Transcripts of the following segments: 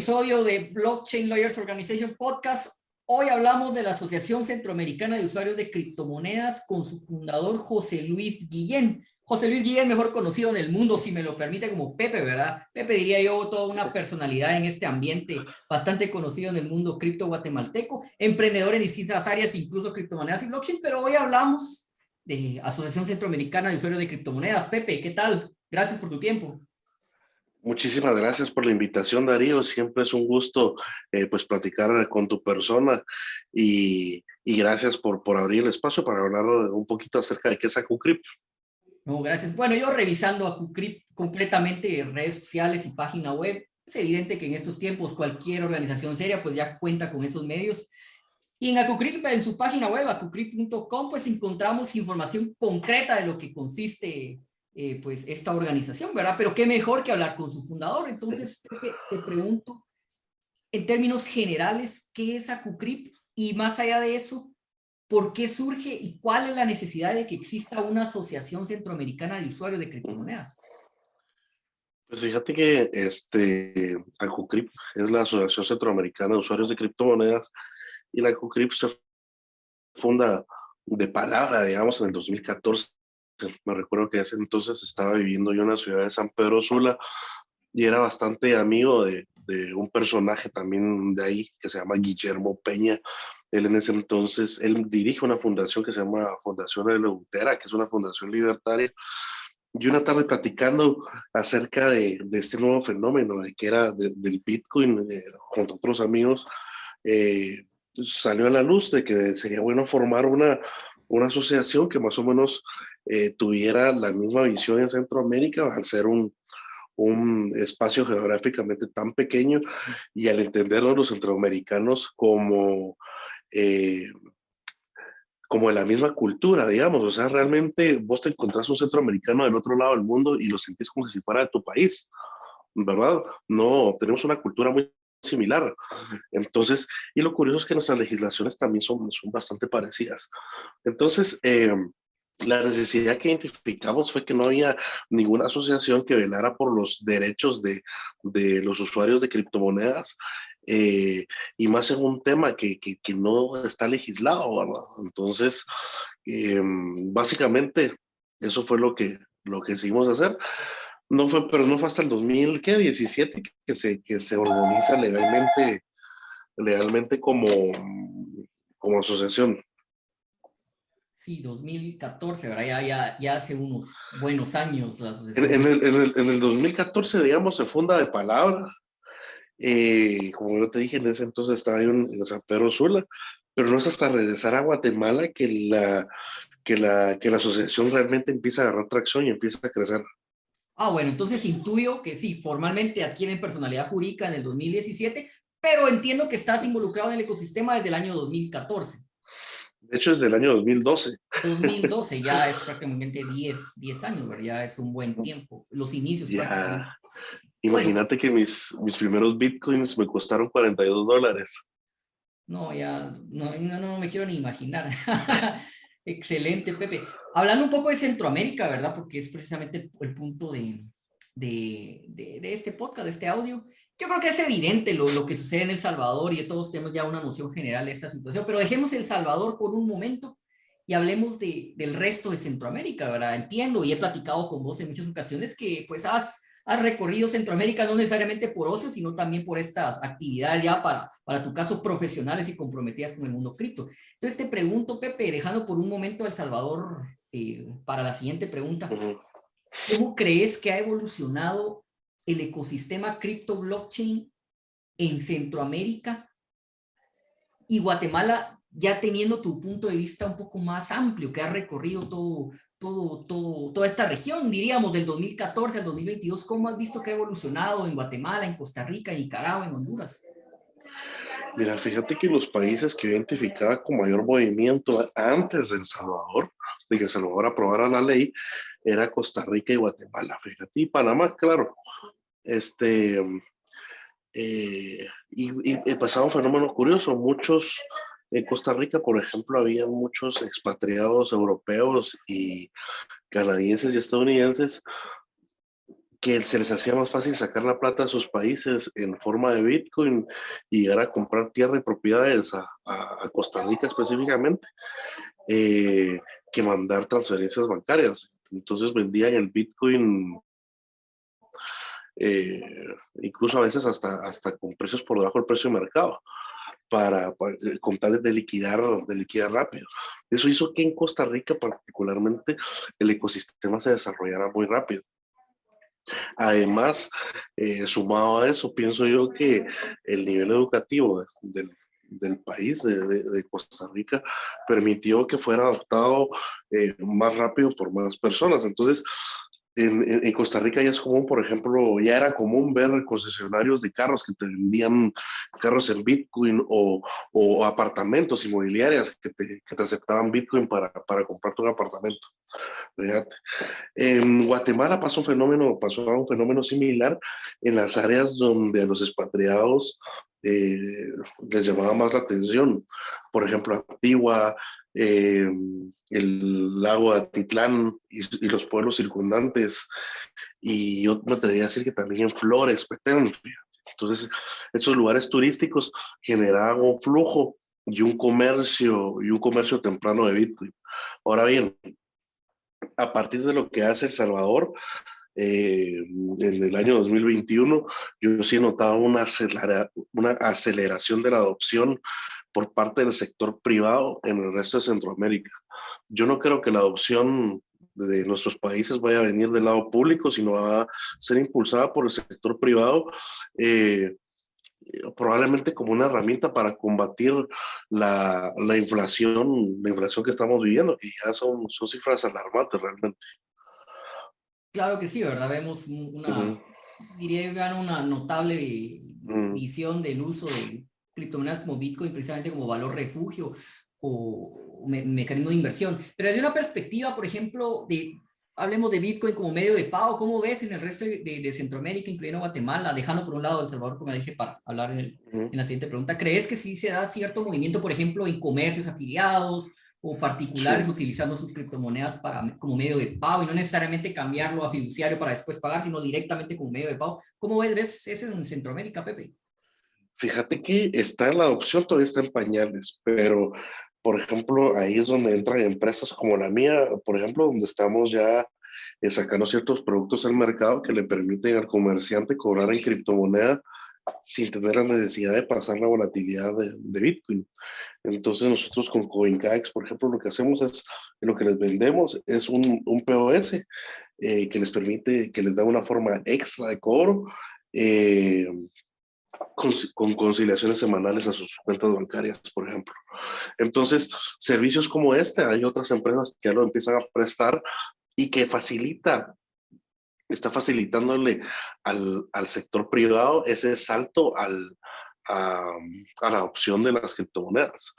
episodio de Blockchain Lawyers Organization Podcast. Hoy hablamos de la Asociación Centroamericana de Usuarios de Criptomonedas con su fundador José Luis Guillén. José Luis Guillén, mejor conocido en el mundo, si me lo permite, como Pepe, ¿verdad? Pepe, diría yo, toda una personalidad en este ambiente, bastante conocido en el mundo cripto guatemalteco, emprendedor en distintas áreas, incluso criptomonedas y blockchain, pero hoy hablamos de Asociación Centroamericana de Usuarios de Criptomonedas. Pepe, ¿qué tal? Gracias por tu tiempo. Muchísimas gracias por la invitación, Darío. Siempre es un gusto pues platicar con tu persona y gracias por abrir el espacio para hablar un poquito acerca de qué es AcuCrypt. No, gracias. Bueno, yo revisando AcuCrypt completamente redes sociales y página web, es evidente que en estos tiempos cualquier organización seria pues ya cuenta con esos medios. Y en AcuCrypt, en su página web, acucrypt.com, pues encontramos información concreta de lo que consiste pues esta organización, ¿verdad? Pero qué mejor que hablar con su fundador. Entonces, Pepe, te pregunto, en términos generales, ¿qué es AcuCrypt? Y más allá de eso, ¿por qué surge y cuál es la necesidad de que exista una asociación centroamericana de usuarios de criptomonedas? Pues fíjate que AcuCrypt es la Asociación Centroamericana de Usuarios de Criptomonedas y la AcuCrypt se funda de palabra, digamos, en el 2014. Me recuerdo que ese entonces estaba viviendo yo en la ciudad de San Pedro Sula y era bastante amigo de un personaje también de ahí que se llama Guillermo Peña. Él en ese entonces, él dirige una fundación que se llama Fundación Eleutera, que es una fundación libertaria. Y una tarde platicando acerca de este nuevo fenómeno, de que era del Bitcoin, junto a otros amigos, salió a la luz de que sería bueno formar una asociación que más o menos tuviera la misma visión en Centroamérica, al ser un espacio geográficamente tan pequeño y al entenderlo los centroamericanos eh, como de la misma cultura, digamos. O sea, realmente vos te encontrás un centroamericano del otro lado del mundo y lo sentís como si fuera de tu país, ¿verdad? No, tenemos una cultura muy similar. Entonces, y lo curioso es que nuestras legislaciones también son bastante parecidas. Entonces, la necesidad que identificamos fue que no había ninguna asociación que velara por los derechos de los usuarios de criptomonedas, y más en un tema que no está legislado, ¿verdad? Entonces, básicamente, eso fue lo que decidimos hacer. Pero no fue hasta el 2017 que se organiza legalmente como asociación. Sí, 2014, ¿verdad? Ya hace unos buenos años la En, asociación. en, el, en, el, en el 2014, digamos, se funda de palabra. Como yo te dije, en ese entonces estaba yo en San Pedro Sula, pero no es hasta regresar a Guatemala que la asociación realmente empieza a agarrar tracción y empieza a crecer. Ah, bueno, entonces intuyo que sí, formalmente adquieren personalidad jurídica en el 2017, pero entiendo que estás involucrado en el ecosistema desde el año 2014. De hecho, desde el año 2012. 2012 ya es prácticamente 10 años, ¿verdad? Ya es un buen tiempo, los inicios prácticamente. Ya, Bueno, imagínate que mis primeros bitcoins me costaron $42. no, ya, no me quiero ni imaginar. Excelente, Pepe. Hablando un poco de Centroamérica, ¿verdad? Porque es precisamente el punto de este podcast, de este audio. Yo creo que es evidente lo que sucede en El Salvador y todos tenemos ya una noción general de esta situación, pero dejemos El Salvador por un momento y hablemos del resto de Centroamérica, ¿verdad? Entiendo y he platicado con vos en muchas ocasiones que pues has recorrido Centroamérica no necesariamente por ocio, sino también por estas actividades ya para tu caso profesionales y comprometidas con el mundo cripto. Entonces te pregunto, Pepe, dejando por un momento El Salvador para la siguiente pregunta, Uh-huh. ¿cómo crees que ha evolucionado el ecosistema cripto blockchain en Centroamérica y Guatemala, ya teniendo tu punto de vista un poco más amplio, que ha recorrido toda esta región, diríamos, del 2014 al 2022? ¿Cómo has visto que ha evolucionado en Guatemala, en Costa Rica, en Nicaragua, en Honduras? Mira, fíjate que los países que yo identificaba con mayor movimiento antes de El Salvador, de que El Salvador aprobara la ley, era Costa Rica y Guatemala, fíjate, y Panamá, claro. Y pasaba un fenómeno curioso. En Costa Rica, por ejemplo, había muchos expatriados europeos y canadienses y estadounidenses que se les hacía más fácil sacar la plata a sus países en forma de Bitcoin y llegar a comprar tierra y propiedades a Costa Rica específicamente, que mandar transferencias bancarias. Entonces vendían el Bitcoin, eh, incluso a veces hasta con precios por debajo del precio de mercado, para contar de liquidar rápido. Eso hizo que en Costa Rica particularmente el ecosistema se desarrollara muy rápido. Además, sumado a eso, pienso yo que el nivel educativo del país, de Costa Rica, permitió que fuera adoptado más rápido por más personas. Entonces, en Costa Rica ya es común, por ejemplo, ya era común ver concesionarios de carros que te vendían carros en Bitcoin o apartamentos inmobiliarias que te aceptaban Bitcoin para comprarte un apartamento. Fíjate. En Guatemala pasó un fenómeno similar en las áreas donde a los expatriados eh, les llamaba más la atención. Por ejemplo, Antigua, eh, el lago de Atitlán y los pueblos circundantes. Y yo me atrevería a decir que también en Flores, Petén. Entonces, esos lugares turísticos generaban un flujo y un comercio temprano de Bitcoin. Ahora bien, a partir de lo que hace El Salvador, en el año 2021, yo sí he notado una aceleración de la adopción por parte del sector privado en el resto de Centroamérica. Yo no creo que la adopción de nuestros países vaya a venir del lado público, sino va a ser impulsada por el sector privado, eh, probablemente como una herramienta para combatir la inflación que estamos viviendo, que ya son cifras alarmantes realmente. Claro que sí, ¿verdad? Vemos Uh-huh, diría yo, una notable uh-huh, visión del uso de criptomonedas como Bitcoin precisamente como valor refugio o mecanismo de inversión. Pero desde una perspectiva, por ejemplo, hablemos de Bitcoin como medio de pago, ¿cómo ves en el resto de Centroamérica, incluyendo Guatemala, dejando por un lado El Salvador, como dije, para hablar uh-huh, en la siguiente pregunta? ¿Crees que sí se da cierto movimiento, por ejemplo, en comercios afiliados o particulares sí. utilizando sus criptomonedas como medio de pago y no necesariamente cambiarlo a fiduciario para después pagar, sino directamente como medio de pago? ¿Cómo ves eso en Centroamérica, Pepe? Fíjate que está en la adopción, todavía está en pañales, pero por ejemplo, ahí es donde entran empresas como la mía, por ejemplo, donde estamos ya sacando ciertos productos al mercado que le permiten al comerciante cobrar en criptomoneda sin tener la necesidad de pasar la volatilidad de Bitcoin. Entonces nosotros con CoinCax, por ejemplo, lo que hacemos es, lo que les vendemos es un POS que les permite, que les da una forma extra de cobro. Eh, con conciliaciones semanales a sus cuentas bancarias, por ejemplo. Entonces, servicios como este, hay otras empresas que ya lo empiezan a prestar y que está facilitándole al sector privado ese salto a la adopción de las criptomonedas.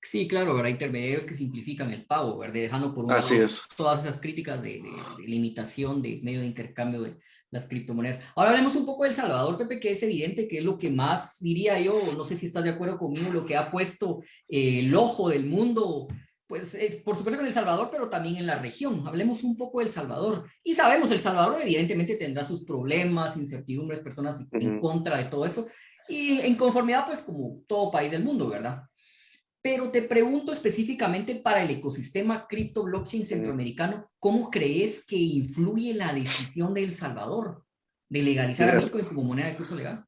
Sí, claro, ¿verdad? Intermediarios que simplifican el pago, ¿verdad? Dejando por un Así lado es. todas esas críticas de limitación de medio de intercambio de las criptomonedas. Ahora hablemos un poco de El Salvador, Pepe, que es evidente que es lo que más, diría yo, no sé si estás de acuerdo conmigo, lo que ha puesto el ojo del mundo, pues por supuesto en El Salvador, pero también en la región. Hablemos un poco de El Salvador. Y sabemos, El Salvador evidentemente tendrá sus problemas, incertidumbres, personas en Ujú, contra de todo eso, y en conformidad, pues como todo país del mundo, ¿verdad? Pero te pregunto específicamente para el ecosistema cripto blockchain ujú. centroamericano, ¿cómo crees que influye la decisión de El Salvador de legalizar a Mira, Bitcoin como moneda de curso legal?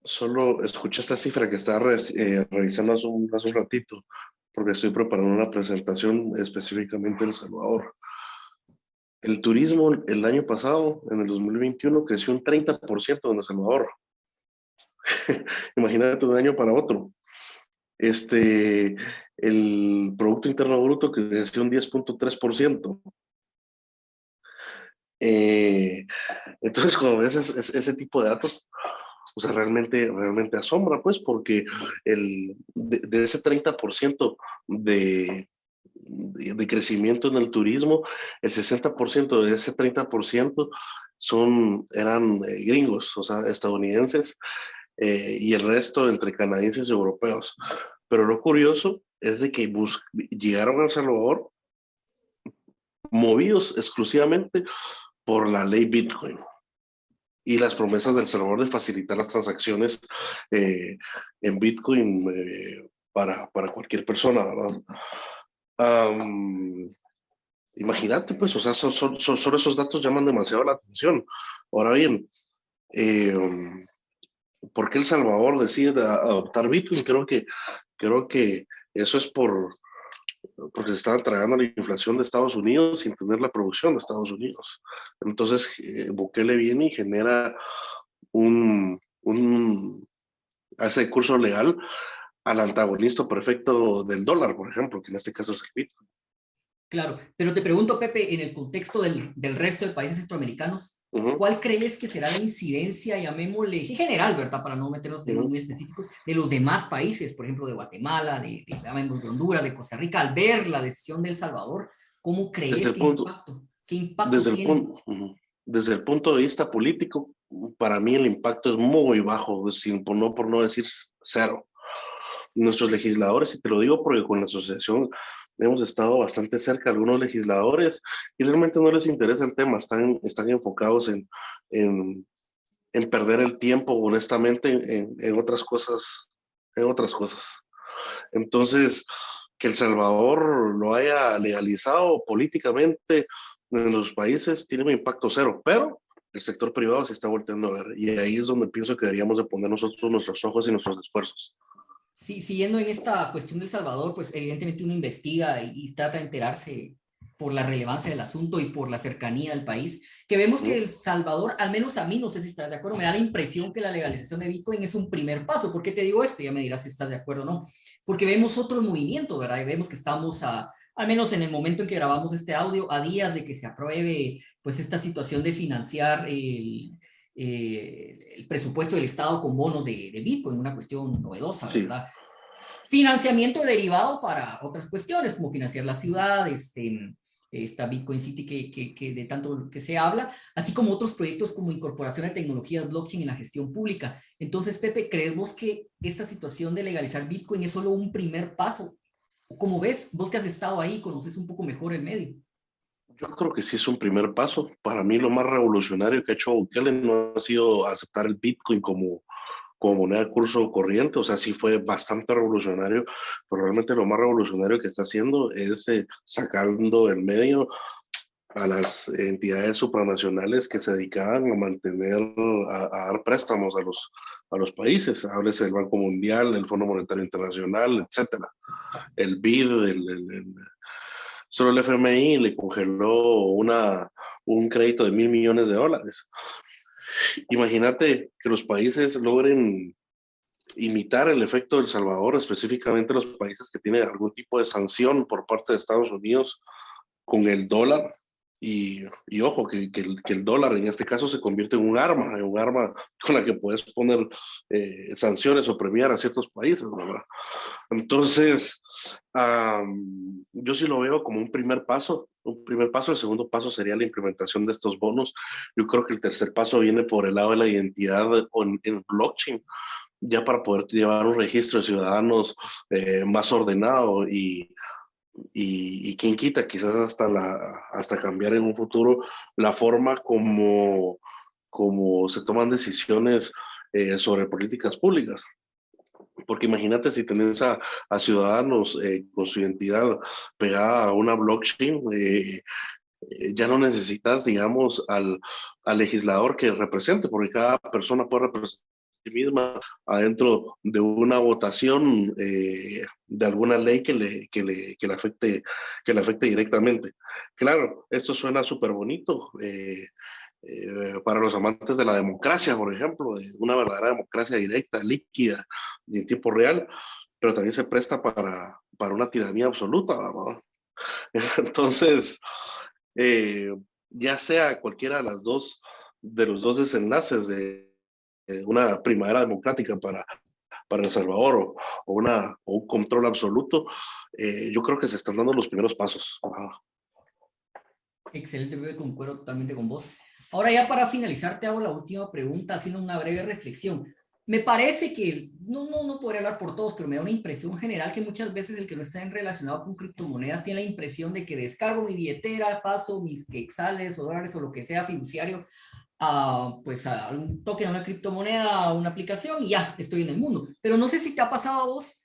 solo escuché esta cifra que estaba revisando hace un ratito, porque estoy preparando una presentación específicamente en El Salvador. El turismo el año pasado, en el 2021, creció un 30% en El Salvador. Imagínate de un año para otro. El Producto Interno Bruto creció un 10,3%. Eh, entonces, cuando ves ese tipo de datos, o sea, realmente asombra, pues, porque de ese 30% de crecimiento en el turismo, el 60% de ese 30% eran gringos, o sea, estadounidenses, y el resto entre canadienses y europeos. Pero lo curioso es de que llegaron a El Salvador movidos exclusivamente por la ley Bitcoin y las promesas del Salvador de facilitar las transacciones en Bitcoin para cualquier persona, ¿verdad? Um, Imagínate, pues, o sea, solo esos datos llaman demasiado la atención. Ahora bien, eh, ¿por qué El Salvador decide adoptar Bitcoin? Creo que eso es porque se están tragando la inflación de Estados Unidos sin tener la producción de Estados Unidos. Entonces, Bukele viene y genera un hace curso legal al antagonista perfecto del dólar, por ejemplo, que en este caso es el Bitcoin. Claro, pero te pregunto, Pepe, en el contexto del resto de países centroamericanos, Uh-huh, ¿cuál crees que será la incidencia, llamémosle, en general, ¿verdad? Para no meternos en temas uh-huh. muy específicos, de los demás países, por ejemplo, de Guatemala, de Honduras, de Costa Rica, al ver la decisión de El Salvador, ¿cómo Desde crees el punto, qué impacto desde el tiene? punto, uh-huh. Desde el punto de vista político, para mí el impacto es muy bajo, por no decir cero. Nuestros legisladores, y te lo digo porque con la asociación hemos estado bastante cerca, algunos legisladores, y realmente no les interesa el tema, están enfocados en, en perder el tiempo, honestamente, en otras cosas, en otras cosas. Entonces, que El Salvador lo haya legalizado políticamente en los países tiene un impacto cero, pero el sector privado se está volteando a ver, y ahí es donde pienso que deberíamos de poner nosotros nuestros ojos y nuestros esfuerzos. Sí, siguiendo en esta cuestión de El Salvador, pues evidentemente uno investiga y trata de enterarse por la relevancia del asunto y por la cercanía al país, que vemos que ¿Mm? El Salvador, al menos a mí, no sé si estás de acuerdo, me da la impresión que la legalización de Bitcoin es un primer paso. ¿Por qué te digo esto? Ya me dirás si estás de acuerdo o no. Porque vemos otro movimiento, ¿verdad? Y vemos que estamos al menos en el momento en que grabamos este audio, a días de que se apruebe pues esta situación de financiar el presupuesto del Estado con bonos de Bitcoin, una cuestión novedosa, Sí, ¿verdad? Financiamiento derivado para otras cuestiones, como financiar la ciudad, esta Bitcoin City que de tanto que se habla, así como otros proyectos como incorporación de tecnologías blockchain en la gestión pública. Entonces, Pepe, ¿crees vos que esta situación de legalizar Bitcoin es solo un primer paso? ¿Cómo ves? Vos que has estado ahí, conoces un poco mejor el medio. yo creo que sí es un primer paso. Para mí lo más revolucionario que ha hecho Bukele no ha sido aceptar el Bitcoin como moneda de curso corriente, o sea, sí fue bastante revolucionario, pero realmente lo más revolucionario que está haciendo es sacando del medio a las entidades supranacionales que se dedicaban a mantener, a dar préstamos a los países, háblese del Banco Mundial, el Fondo Monetario Internacional, etcétera. El BID, solo el FMI le congeló un crédito de $1.000 millones. Imagínate que los países logren imitar el efecto del Salvador, específicamente los países que tienen algún tipo de sanción por parte de Estados Unidos con el dólar. Y ojo, que el dólar en este caso se convierte en un arma con la que puedes poner sanciones o premiar a ciertos países, ¿verdad? Entonces, yo sí lo veo como un primer paso. Un primer paso, el segundo paso sería la implementación de estos bonos. Yo creo que el tercer paso viene por el lado de la identidad en blockchain, ya para poder llevar un registro de ciudadanos más ordenado y quién quita, quizás hasta cambiar en un futuro la forma como se toman decisiones sobre políticas públicas. Porque imagínate si tenés a ciudadanos con su identidad pegada a una blockchain, ya no necesitas, digamos, al legislador que represente, porque cada persona puede representar a sí misma adentro de una votación de alguna ley que le afecte directamente. Claro, esto suena súper bonito. Para los amantes de la democracia, por ejemplo, de una verdadera democracia directa, líquida y en tiempo real, pero también se presta para una tiranía absoluta, ¿no? Entonces, eh, ya sea cualquiera de de los dos desenlaces de una primavera democrática para El Salvador o un control absoluto, yo creo que se están dando los primeros pasos. Ajá. Excelente, Pepe, concuerdo totalmente con vos. Ahora ya para finalizar te hago la última pregunta, haciendo una breve reflexión. Me parece que, no podría hablar por todos, pero me da una impresión general que muchas veces el que no está relacionado con criptomonedas tiene la impresión de que descargo mi billetera, paso mis quetzales o dólares o lo que sea fiduciario pues a un token, a una criptomoneda, a una aplicación y ya estoy en el mundo. Pero no sé si te ha pasado a vos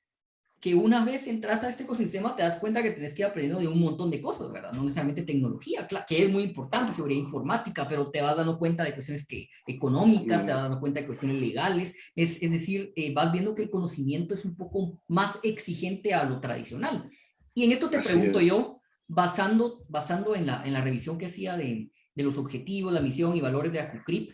que una vez entras a este ecosistema te das cuenta que tienes que ir aprendiendo de un montón de cosas, ¿verdad? No necesariamente tecnología, claro, que es muy importante, seguridad informática, pero te vas dando cuenta de cuestiones económicas, te vas dando cuenta de cuestiones legales, es decir, vas viendo que el conocimiento es un poco más exigente a lo tradicional. Y en esto te Así pregunto es. yo, basando en la revisión que hacía de los objetivos, la misión y valores de ACUCRIP,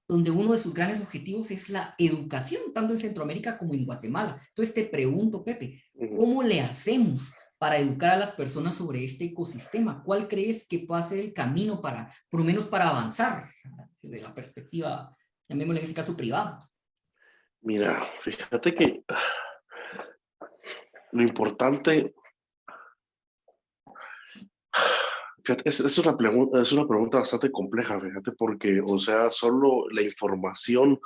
donde uno de sus grandes objetivos es la educación, tanto en Centroamérica como en Guatemala. Entonces te pregunto, Pepe, ¿cómo le hacemos para educar a las personas sobre este ecosistema? ¿Cuál crees que puede ser el camino para, por lo menos para avanzar desde la perspectiva, llamémosle en ese caso, privada? Mira, fíjate que lo importante, fíjate, es una pregunta bastante compleja, fíjate, porque, o sea, solo la información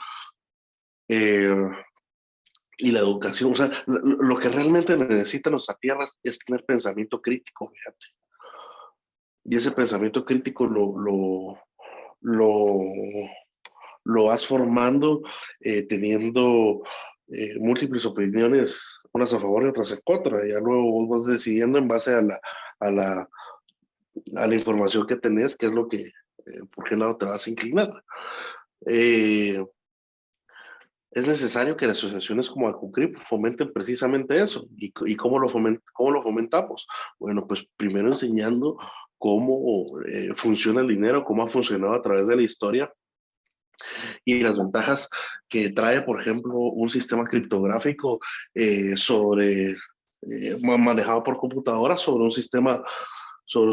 eh, y la educación, o sea, lo que realmente necesita nuestra tierra es tener pensamiento crítico, fíjate. Y ese pensamiento crítico lo, lo vas formando teniendo múltiples opiniones, unas a favor y otras en contra. Ya luego vos vas decidiendo en base a la, a la información que tenés, qué es lo que, por qué lado te vas a inclinar. Eh, es necesario que las asociaciones como ACUCRIP fomenten precisamente eso. ¿Y cómo lo fomentamos? Bueno, pues primero enseñando cómo funciona el dinero, cómo ha funcionado a través de la historia y las ventajas que trae, por ejemplo, un sistema criptográfico manejado por computadoras sobre un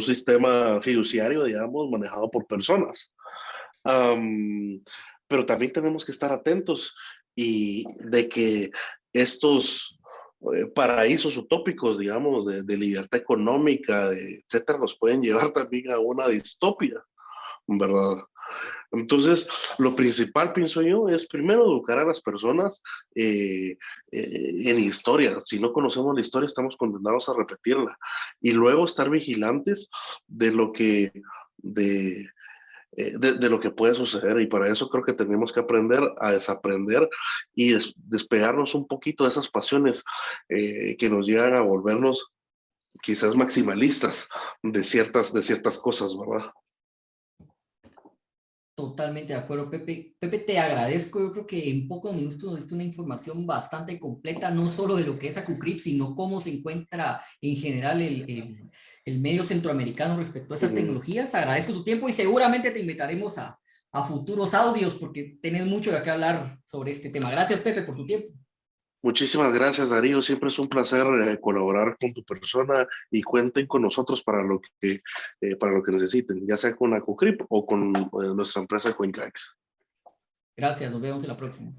sistema fiduciario, digamos, manejado por personas. Um, pero también tenemos que estar atentos y de que estos paraísos utópicos, digamos, de libertad económica, etcétera, nos pueden llevar también a una distopia, ¿verdad? Entonces, lo principal, pienso yo, es primero educar a las personas en historia. Si no conocemos la historia, estamos condenados a repetirla. Y luego estar vigilantes de lo que, de, de lo que puede suceder. Y para eso creo que tenemos que aprender a desaprender y despegarnos un poquito de esas pasiones que nos llegan a volvernos quizás maximalistas de ciertas cosas, ¿verdad? Totalmente de acuerdo, Pepe. Pepe, te agradezco. Yo creo que en pocos minutos nos diste una información bastante completa, no solo de lo que es ACUCRIP, sino cómo se encuentra en general el medio centroamericano respecto a esas Uh-huh. tecnologías. Agradezco tu tiempo y seguramente te invitaremos a futuros audios porque tenés mucho de qué hablar sobre este tema. Gracias, Pepe, por tu tiempo. Muchísimas gracias, Darío. Siempre es un placer colaborar con tu persona y cuenten con nosotros para lo que necesiten, ya sea con ACOCRIP o con nuestra empresa CoinCax. Gracias, nos vemos en la próxima.